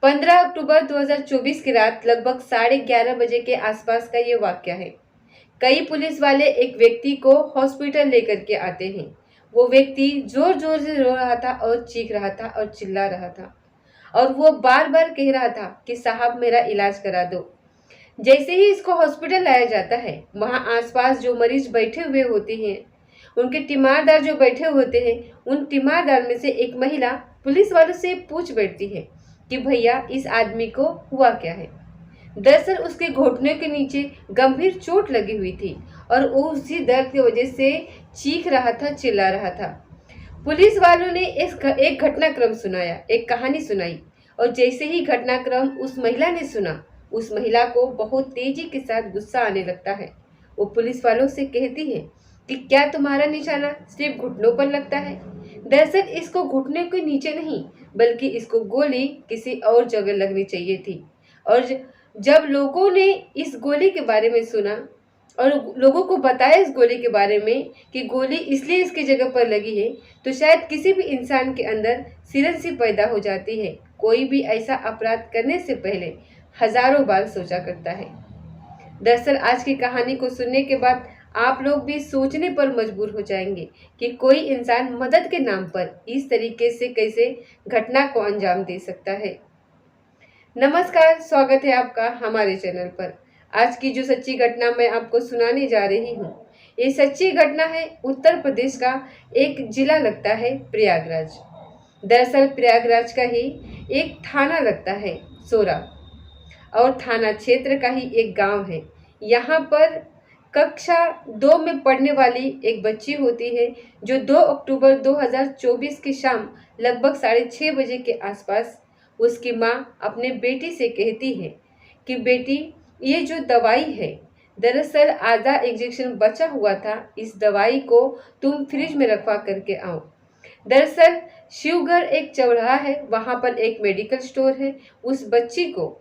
15 अक्टूबर 2024 की रात लगभग 11:30 बजे के आसपास का ये वाकया है। कई पुलिस वाले एक व्यक्ति को हॉस्पिटल लेकर के आते हैं। वो व्यक्ति जोर जोर से रो रहा था और चीख रहा था और चिल्ला रहा था और वो बार बार कह रहा था कि साहब मेरा इलाज करा दो। जैसे ही इसको हॉस्पिटल लाया जाता है, वहाँ आसपास जो मरीज बैठे हुए होते हैं, उनके तीमारदार जो बैठे होते हैं, उन तीमारदार में से एक महिला पुलिस वालों से पूछ बैठती है कि भैया इस आदमी को हुआ क्या है। दरअसल उसके घुटने के नीचे गंभीर चोट लगी हुई थी और वो उसी दर्द की वजह से चीख रहा था, चिल्ला रहा था। पुलिस वालों ने एक घटनाक्रम सुनाया, एक कहानी सुनाई और जैसे ही घटनाक्रम उस महिला ने सुना, उस महिला को बहुत तेजी के साथ गुस्सा आने लगता है। वो पुलिस वालों से कहती है कि क्या तुम्हारा निशाना सिर्फ घुटनों पर लगता है? दरअसल इसको घुटने के नीचे नहीं, बल्कि इसको गोली किसी और जगह लगनी चाहिए थी। और जब लोगों ने इस गोली के बारे में सुना और लोगों को बताया इस गोली के बारे में कि गोली इसलिए इसकी जगह पर लगी है, तो शायद किसी भी इंसान के अंदर सिरन पैदा हो जाती है। कोई भी ऐसा अपराध करने से पहले हजारों बार सोचा करता है। दरअसल आज की कहानी को सुनने के बाद आप लोग भी सोचने पर मजबूर हो जाएंगे कि कोई इंसान मदद के नाम पर इस तरीके से कैसे घटना को अंजाम दे सकता है। नमस्कार, स्वागत है आपका हमारे चैनल पर। आज की जो सच्ची घटना मैं आपको सुनाने जा रही हूँ, ये सच्ची घटना है उत्तर प्रदेश का एक जिला लगता है प्रयागराज। दरअसल प्रयागराज का ही एक थाना लगता है सोरा और थाना क्षेत्र का ही एक गांव है। यहाँ पर कक्षा 2 में पढ़ने वाली एक बच्ची होती है जो 2 अक्टूबर 2024 की शाम लगभग 6:30 बजे के आसपास उसकी माँ अपने बेटी से कहती है कि बेटी ये जो दवाई है, दरअसल आधा इंजेक्शन बचा हुआ था, इस दवाई को तुम फ्रिज में रखवा करके आओ। दरअसल शिवगढ़ एक चौराहा है, वहाँ पर एक मेडिकल स्टोर है। उस बच्ची को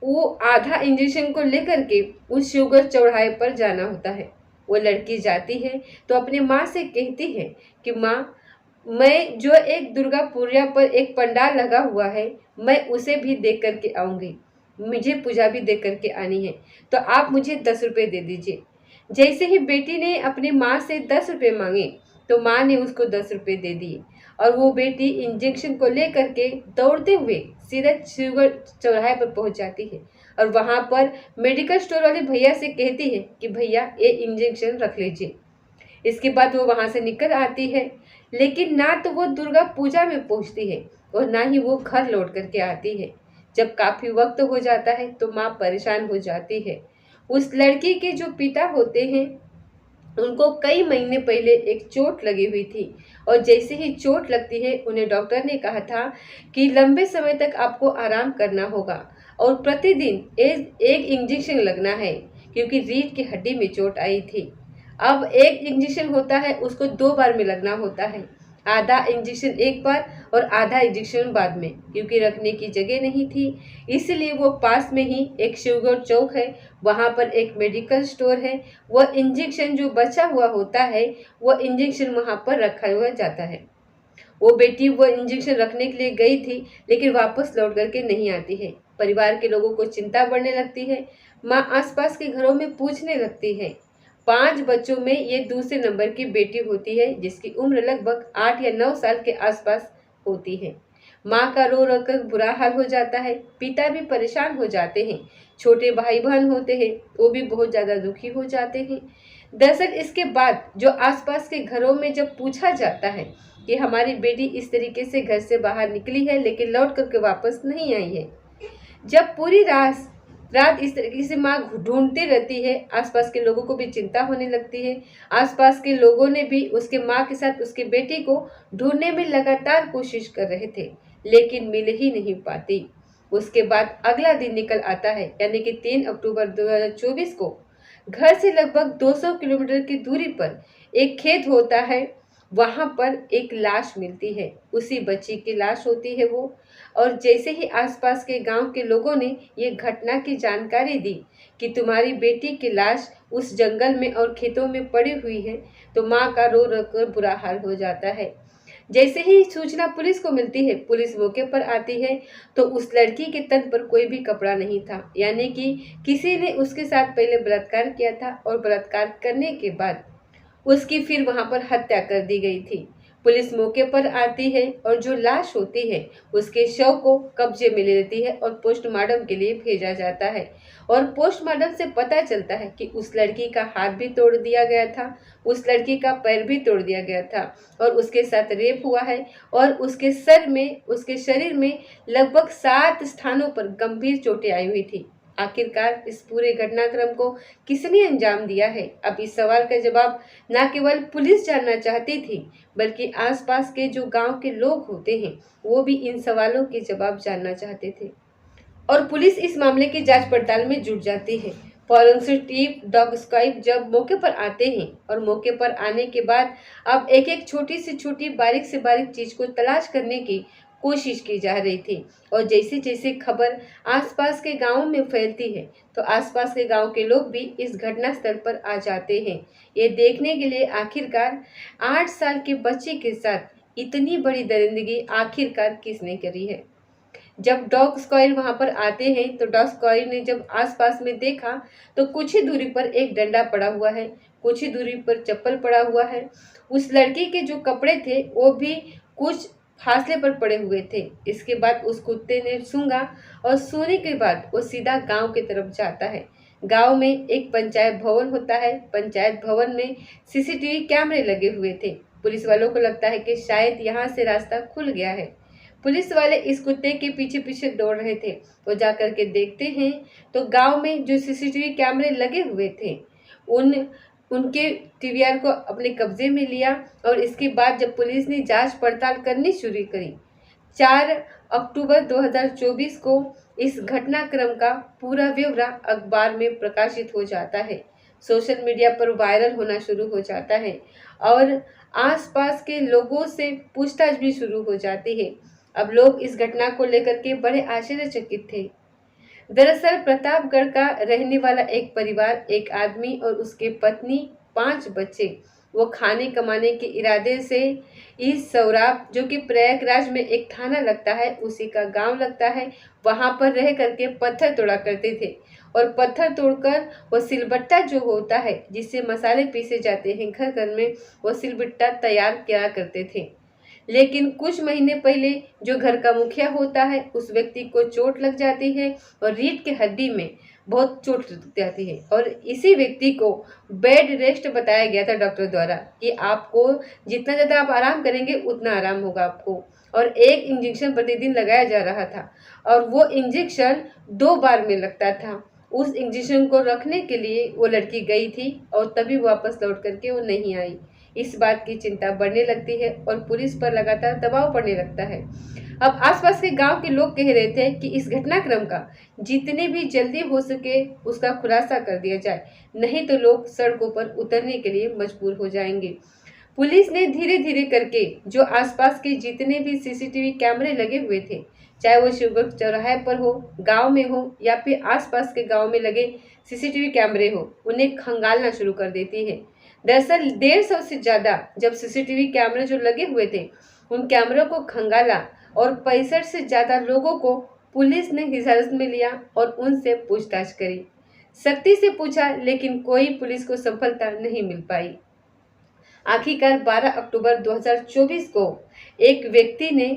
वो आधा इंजेक्शन को लेकर के उस शिवगढ़ चौराहे पर जाना होता है। वो लड़की जाती है तो अपनी माँ से कहती है कि माँ, मैं जो एक दुर्गा पूजा पर एक पंडाल लगा हुआ है, मैं उसे भी देख करके आऊँगी, मुझे पूजा भी देख करके आनी है, तो आप मुझे 10 रुपये दे दीजिए। जैसे ही बेटी ने अपनी माँ से 10 रुपये मांगे तो माँ ने उसको 10 रुपये दे दिए और वो बेटी इंजेक्शन को लेकर के दौड़ते हुए सीधा शिवगढ़ चौराहे पर पहुंच जाती है और वहाँ पर मेडिकल स्टोर वाले भैया से कहती है कि भैया ये इंजेक्शन रख लीजिए। इसके बाद वो वहाँ से निकल आती है, लेकिन ना तो वो दुर्गा पूजा में पहुँचती है और ना ही वो घर लौट करके आती है। जब काफ़ी वक्त हो जाता है तो माँ परेशान हो जाती है। उस लड़की के जो पिता होते हैं, उनको कई महीने पहले एक चोट लगी हुई थी और जैसे ही चोट लगती है, उन्हें डॉक्टर ने कहा था कि लंबे समय तक आपको आराम करना होगा और प्रतिदिन एक इंजेक्शन लगना है, क्योंकि रीढ़ की हड्डी में चोट आई थी। अब एक इंजेक्शन होता है, उसको 2 बार में लगना होता है, आधा इंजेक्शन एक बार और आधा इंजेक्शन बाद में, क्योंकि रखने की जगह नहीं थी। इसलिए वो पास में ही एक शिवगढ़ चौक है, वहाँ पर एक मेडिकल स्टोर है। वह इंजेक्शन जो बचा हुआ होता है, वह इंजेक्शन वहाँ पर रखा हुआ जाता है। वो बेटी वो इंजेक्शन रखने के लिए गई थी, लेकिन वापस लौट करके नहीं आती है। परिवार के लोगों को चिंता बढ़ने लगती है। माँ आसपास के घरों में पूछने लगती है। 5 बच्चों में ये दूसरे नंबर की बेटी होती है, जिसकी उम्र लगभग 8 या 9 साल के आसपास होती है। माँ का रो रो कर बुरा हाल हो जाता है, पिता भी परेशान हो जाते हैं, छोटे भाई बहन होते हैं, वो भी बहुत ज़्यादा दुखी हो जाते हैं। दरअसल इसके बाद जो आसपास के घरों में जब पूछा जाता है कि हमारी बेटी इस तरीके से घर से बाहर निकली है लेकिन लौट करके वापस नहीं आई है, जब पूरी रात इस तरीके से माँ ढूंढती रहती है, आसपास के लोगों को भी चिंता होने लगती है। आसपास के लोगों ने भी उसके माँ के साथ उसके बेटी को ढूंढने में लगातार कोशिश कर रहे थे, लेकिन मिल ही नहीं पाती। उसके बाद अगला दिन निकल आता है, यानी कि 3 अक्टूबर 2024 को घर से लगभग 200 किलोमीटर की दूरी पर एक खेत होता है, वहाँ पर एक लाश मिलती है। उसी बच्ची की लाश होती है वो। और जैसे ही आसपास के गांव के लोगों ने ये घटना की जानकारी दी कि तुम्हारी बेटी की लाश उस जंगल में और खेतों में पड़ी हुई है, तो माँ का रो रो कर बुरा हाल हो जाता है। जैसे ही सूचना पुलिस को मिलती है, पुलिस मौके पर आती है तो उस लड़की के तन पर कोई भी कपड़ा नहीं था, यानी कि किसी ने उसके साथ पहले बलात्कार किया था और बलात्कार करने के बाद उसकी फिर वहां पर हत्या कर दी गई थी। पुलिस मौके पर आती है और जो लाश होती है उसके शव को कब्जे में ले लेती है और पोस्टमार्टम के लिए भेजा जाता है। और पोस्टमार्टम से पता चलता है कि उस लड़की का हाथ भी तोड़ दिया गया था, उस लड़की का पैर भी तोड़ दिया गया था और उसके साथ रेप हुआ है और उसके सर में, उसके शरीर में लगभग 7 स्थानों पर गंभीर चोटें आई हुई थी। आखिरकार इस पूरे घटनाक्रम को किसने अंजाम दिया है? अब इस सवाल का जवाब न केवल पुलिस जानना चाहती थी, बल्कि आसपास के जो गांव के लोग होते हैं वो भी इन सवालों के जवाब जानना चाहते थे। और पुलिस इस मामले की जांच पड़ताल में जुट जाती है। फॉरेंसिक टीम, डॉग स्क्वाड जब मौके पर आते हैं और मौके पर आने के बाद अब एक एक छोटी से छोटी, बारीक से बारीक चीज को तलाश करने की कोशिश की जा रही थी। और जैसे जैसे खबर आसपास के गांवों में फैलती है तो आसपास के गांव के लोग भी इस घटना स्थल पर आ जाते हैं, ये देखने के लिए आखिरकार 8 साल के बच्चे के साथ इतनी बड़ी दरिंदगी आखिरकार किसने करी है। जब डॉग स्क्वाड वहां पर आते हैं तो डॉग स्क्वाड ने जब आसपास में देखा तो कुछ ही दूरी पर एक डंडा पड़ा हुआ है, कुछ ही दूरी पर चप्पल पड़ा हुआ है। उस लड़की के जो कपड़े थे वो भी कुछ फासले पर पड़े हुए थे। इसके बाद उस कुत्ते ने सूंघा और सूंघने के बाद वो सीधा गांव की तरफ जाता है। गांव में एक पंचायत भवन होता है। पंचायत भवन में सीसीटीवी कैमरे लगे हुए थे। पुलिस वालों को लगता है कि शायद यहाँ से रास्ता खुल गया है। पुलिस वाले इस कुत्ते के पीछे पीछे दौड़ रहे थे। वो जाकर के देखते हैं तो गांव में जो सीसीटीवी कैमरे लगे हुए थे उनके टीवीआर को अपने कब्जे में लिया। और इसके बाद जब पुलिस ने जांच पड़ताल करनी शुरू करी, 4 अक्टूबर 2024 को इस घटनाक्रम का पूरा ब्यौरा अखबार में प्रकाशित हो जाता है, सोशल मीडिया पर वायरल होना शुरू हो जाता है और आसपास के लोगों से पूछताछ भी शुरू हो जाती है। अब लोग इस घटना को लेकर के बड़े आश्चर्यचकित थे। दरअसल प्रतापगढ़ का रहने वाला एक परिवार, एक आदमी और उसके पत्नी, 5 बच्चे, वो खाने कमाने के इरादे से इस सौराब, जो कि प्रयागराज में एक थाना लगता है, उसी का गांव लगता है, वहां पर रह करके पत्थर तोड़ा करते थे। और पत्थर तोड़कर वो सिलबट्टा जो होता है जिससे मसाले पीसे जाते हैं घर घर में, वो सिलबट्टा तैयार किया करते थे। लेकिन कुछ महीने पहले जो घर का मुखिया होता है उस व्यक्ति को चोट लग जाती है और रीढ़ की हड्डी में बहुत चोट लग जाती है और इसी व्यक्ति को बेड रेस्ट बताया गया था डॉक्टर द्वारा कि आपको जितना ज़्यादा आप आराम करेंगे उतना आराम होगा आपको। और एक इंजेक्शन प्रतिदिन लगाया जा रहा था और वो इंजेक्शन 2 बार में लगता था। उस इंजेक्शन को रखने के लिए वो लड़की गई थी और तभी वापस लौट करके वो नहीं आई। इस बात की चिंता बढ़ने लगती है और पुलिस पर लगातार दबाव पड़ने लगता है। अब आसपास के गांव के लोग कह रहे थे कि इस घटनाक्रम का जितने भी जल्दी हो सके उसका खुलासा कर दिया जाए, नहीं तो लोग सड़कों पर उतरने के लिए मजबूर हो जाएंगे। पुलिस ने धीरे धीरे करके जो आसपास के जितने भी सीसीटीवी कैमरे लगे हुए थे, चाहे वो शिवगढ़ चौराहे पर हो, गांव में हो या फिर आसपास के गांव में लगे सीसीटीवी कैमरे हो, उन्हें खंगालना शुरू कर देती है। दरअसल 150 से ज़्यादा जब सीसीटीवी कैमरे जो लगे हुए थे उन कैमरों को खंगाला और 65 से ज़्यादा लोगों को पुलिस ने हिरासत में लिया और उनसे पूछताछ करी, सख्ती से पूछा, लेकिन कोई पुलिस को सफलता नहीं मिल पाई। आखिरकार 12 अक्टूबर 2024 को एक व्यक्ति ने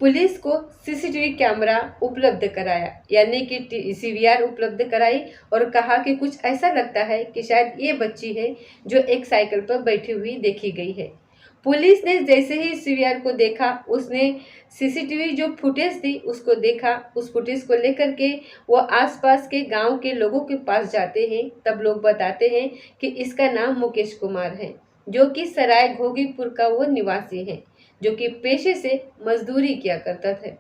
पुलिस को सीसीटीवी कैमरा उपलब्ध कराया, यानी कि सीवीआर उपलब्ध कराई और कहा कि कुछ ऐसा लगता है कि शायद ये बच्ची है जो एक साइकिल पर बैठी हुई देखी गई है। पुलिस ने जैसे ही सीवीआर को देखा, उसने सीसीटीवी जो फुटेज थी उसको देखा, उस फुटेज को लेकर के वो आसपास के गांव के लोगों के पास जाते हैं। तब लोग बताते हैं कि इसका नाम मुकेश कुमार है, जो कि सराय घोगीपुर का वो निवासी है, जो कि पेशे से मजदूरी किया करता था,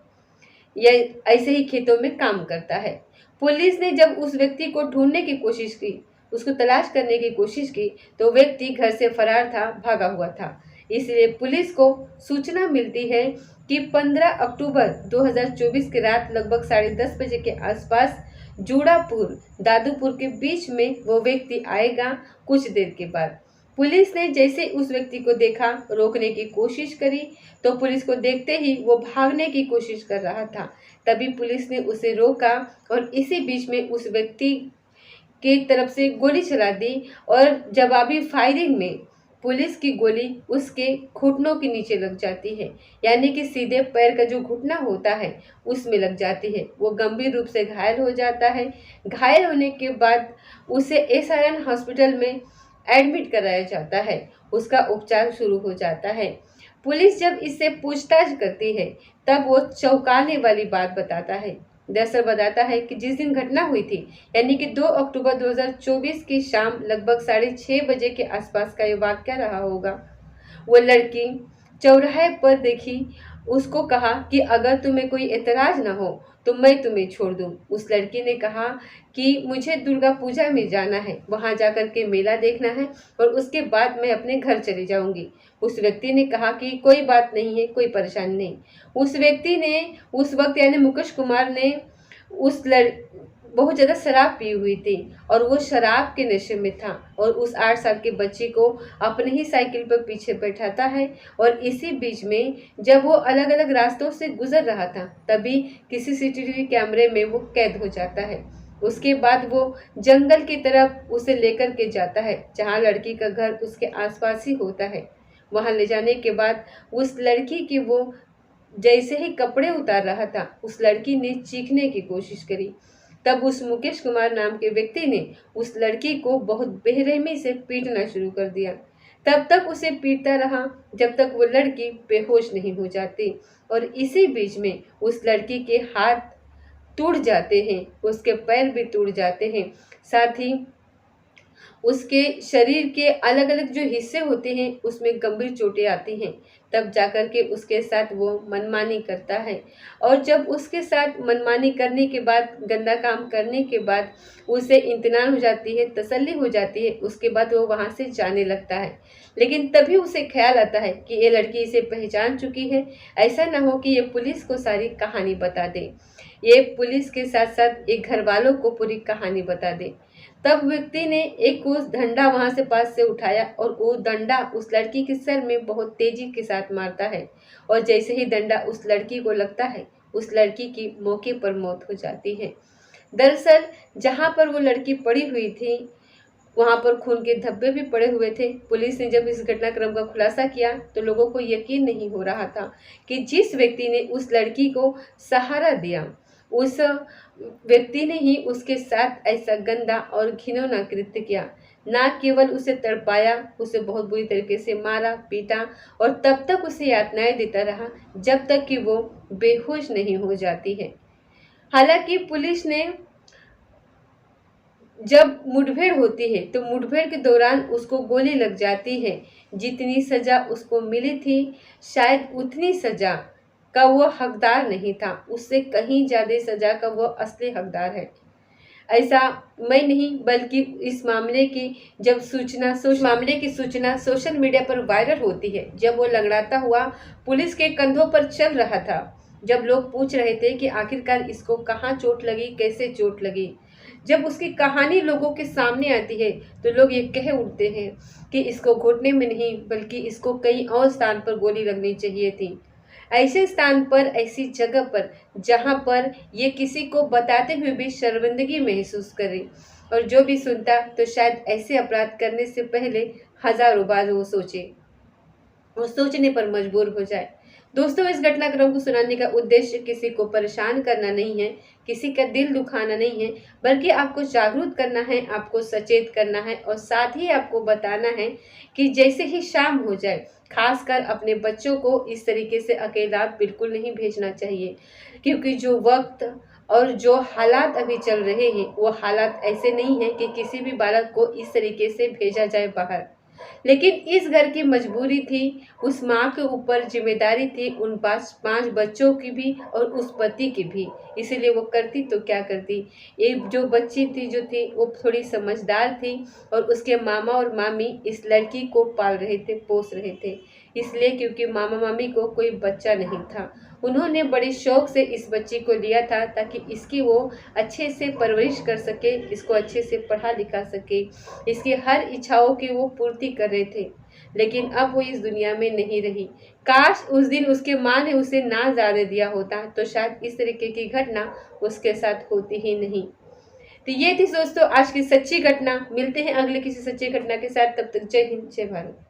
यह ऐसे ही खेतों में काम करता है। पुलिस ने जब उस व्यक्ति को ढूंढने की कोशिश की, उसको तलाश करने की कोशिश की, तो व्यक्ति घर से फरार था, भागा हुआ था। इसलिए पुलिस को सूचना मिलती है कि 15 अक्टूबर 2024 की रात लगभग 10:30 बजे के आसपास जूड़ापुर दादूपुर के बीच में वो व्यक्ति आएगा कुछ देर के बाद। पुलिस ने जैसे उस व्यक्ति को देखा, रोकने की कोशिश करी, तो पुलिस को देखते ही वो भागने की कोशिश कर रहा था। तभी पुलिस ने उसे रोका और इसी बीच में उस व्यक्ति की तरफ से गोली चला दी और जवाबी फायरिंग में पुलिस की गोली उसके घुटनों के नीचे लग जाती है, यानी कि सीधे पैर का जो घुटना होता है उसमें लग जाती है। वो गंभीर रूप से घायल हो जाता है। घायल होने के बाद उसे एसआरएन हॉस्पिटल में एडमिट कराया जाता है। उसका उपचार शुरू हो जाता है। पुलिस जब इससे पूछताछ करती है तब वो चौंकाने वाली बात बताता है। दरअसल बताता है कि जिस दिन घटना हुई थी, यानी कि 2 अक्टूबर 2024 की शाम लगभग 6:30 बजे के आसपास का ये वाकया रहा होगा। वो लड़की चौराहे पर देखी, उसको कहा कि अगर तुम्हें कोई एतराज ना हो तो मैं तुम्हें छोड़ दूं। उस लड़की ने कहा कि मुझे दुर्गा पूजा में जाना है, वहां जाकर के मेला देखना है और उसके बाद मैं अपने घर चली जाऊंगी। उस व्यक्ति ने कहा कि कोई बात नहीं है, कोई परेशानी नहीं। उस व्यक्ति ने उस वक्त यानी मुकेश कुमार ने बहुत ज़्यादा शराब पी हुई थी और वो शराब के नशे में था और उस 8 साल के बच्ची को अपने ही साइकिल पर पीछे बैठाता है और इसी बीच में जब वो अलग अलग रास्तों से गुजर रहा था तभी किसी सीसीटीवी कैमरे में वो कैद हो जाता है। उसके बाद वो जंगल की तरफ उसे लेकर के जाता है जहाँ लड़की का घर उसके आसपास ही होता है। वहाँ ले जाने के बाद उस लड़की की वो जैसे ही कपड़े उतार रहा था उस लड़की ने चीखने की कोशिश करी। तब उस मुकेश कुमार नाम के व्यक्ति ने उस लड़की को बहुत बेरहमी से पीटना शुरू कर दिया। तब तक उसे पीटता रहा जब तक वो लड़की बेहोश नहीं हो जाती और इसी बीच में उस लड़की के हाथ टूट जाते हैं, उसके पैर भी टूट जाते हैं, साथ ही उसके शरीर के अलग अलग जो हिस्से होते हैं उसमें गंभीर चोटें आती हैं। तब जाकर के उसके साथ वो मनमानी करता है और जब उसके साथ मनमानी करने के बाद, गंदा काम करने के बाद उसे इत्मीनान हो जाती है, तसल्ली हो जाती है, उसके बाद वो वहाँ से जाने लगता है। लेकिन तभी उसे ख्याल आता है कि ये लड़की इसे पहचान चुकी है, ऐसा ना हो कि ये पुलिस को सारी कहानी बता दे, ये पुलिस के साथ साथ एक घर वालों को पूरी कहानी बता दे। तब व्यक्ति ने एक उस डंडा वहां से पास से उठाया और वो डंडा उस लड़की के सर में बहुत तेजी के साथ मारता है और जैसे ही डंडा उस लड़की को लगता है उस लड़की की मौके पर मौत हो जाती है। दरअसल जहां पर वो लड़की पड़ी हुई थी वहां पर खून के धब्बे भी पड़े हुए थे। पुलिस ने जब इस घटनाक्रम का खुलासा किया तो लोगों को यकीन नहीं हो रहा था कि जिस व्यक्ति ने उस लड़की को सहारा दिया उस व्यक्ति ने ही उसके साथ ऐसा गंदा और घिनौना कृत्य किया। ना केवल उसे तड़पाया, उसे बहुत बुरी तरीके से मारा, पीटा और तब तक उसे यातनाएं देता रहा जब तक कि वो बेहोश नहीं हो जाती है। हालांकि पुलिस ने जब मुठभेड़ होती है तो मुठभेड़ के दौरान उसको गोली लग जाती है। जितनी सजा उसको मिली थी शायद उतनी सजा का वो हकदार नहीं था, उससे कहीं ज्यादा सजा का वो असली हकदार है। ऐसा मैं नहीं बल्कि इस मामले की सूचना सोशल मीडिया पर वायरल होती है, जब वो लंगड़ाता हुआ पुलिस के कंधों पर चल रहा था, जब लोग पूछ रहे थे कि आखिरकार इसको कहाँ चोट लगी, कैसे चोट लगी, जब उसकी कहानी लोगों के सामने आती है तो लोग ये कह उठते हैं कि इसको घुटने में नहीं बल्कि इसको कहीं और स्थान पर गोली लगनी चाहिए थी, ऐसे स्थान पर, ऐसी जगह पर जहां पर ये किसी को बताते हुए भी शर्मिंदगी महसूस करे और जो भी सुनता तो शायद ऐसे अपराध करने से पहले हजारों बार वो सोचे, वो सोचने पर मजबूर हो जाए। दोस्तों, इस घटनाक्रम को सुनाने का उद्देश्य किसी को परेशान करना नहीं है, किसी का दिल दुखाना नहीं है, बल्कि आपको जागरूक करना है, आपको सचेत करना है और साथ ही आपको बताना है कि जैसे ही शाम हो जाए खासकर अपने बच्चों को इस तरीके से अकेला बिल्कुल नहीं भेजना चाहिए, क्योंकि जो वक्त और जो हालात अभी चल रहे हैं वो हालात ऐसे नहीं हैं कि किसी भी बालक को इस तरीके से भेजा जाए बाहर। लेकिन इस घर की मजबूरी थी, उस माँ के ऊपर जिम्मेदारी थी उन 5 बच्चों की भी और उस पति की भी, इसीलिए वो करती तो क्या करती। ये जो बच्ची थी जो थी वो थोड़ी समझदार थी और उसके मामा और मामी इस लड़की को पाल रहे थे, पोस रहे थे। इसलिए क्योंकि मामा मामी को कोई बच्चा नहीं था। उन्होंने बड़े शौक से इस बच्ची को लिया था ताकि इसकी वो अच्छे से परवरिश कर सके, इसको अच्छे से पढ़ा लिखा सके, इसकी हर इच्छाओं की वो पूर्ति कर रहे थे। लेकिन अब वो इस दुनिया में नहीं रही। काश उस दिन उसके माँ ने उसे ना जाने दिया होता तो शायद इस तरीके की घटना उसके साथ होती ही नहीं। तो ये थी दोस्तों आज की सच्ची घटना। मिलते हैं अगले किसी सच्ची घटना के साथ, तब तक जय हिंद जय भारत।